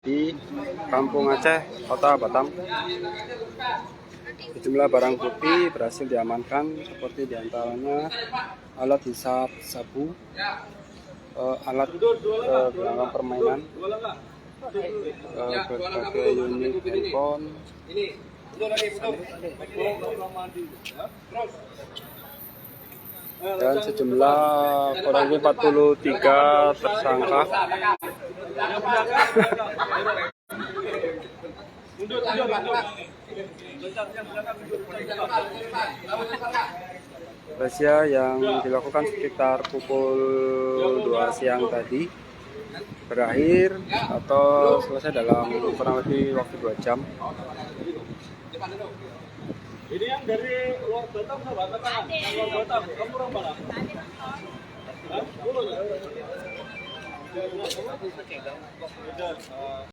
Di Kampung Aceh, Kota Batam. Sejumlah barang bukti berhasil diamankan seperti diantaranya alat hisap sabu, alat gelanggang permainan, berbagai unit handphone, dan sejumlah kurang lebih 43 tersangka. Razia yang dilakukan sekitar pukul 2 siang tadi berakhir atau selesai dalam kurang lebih waktu 2 jam. Ini yang dari luar Batam sama Batam? Yang luar Batam, kamu orang mana? Hah?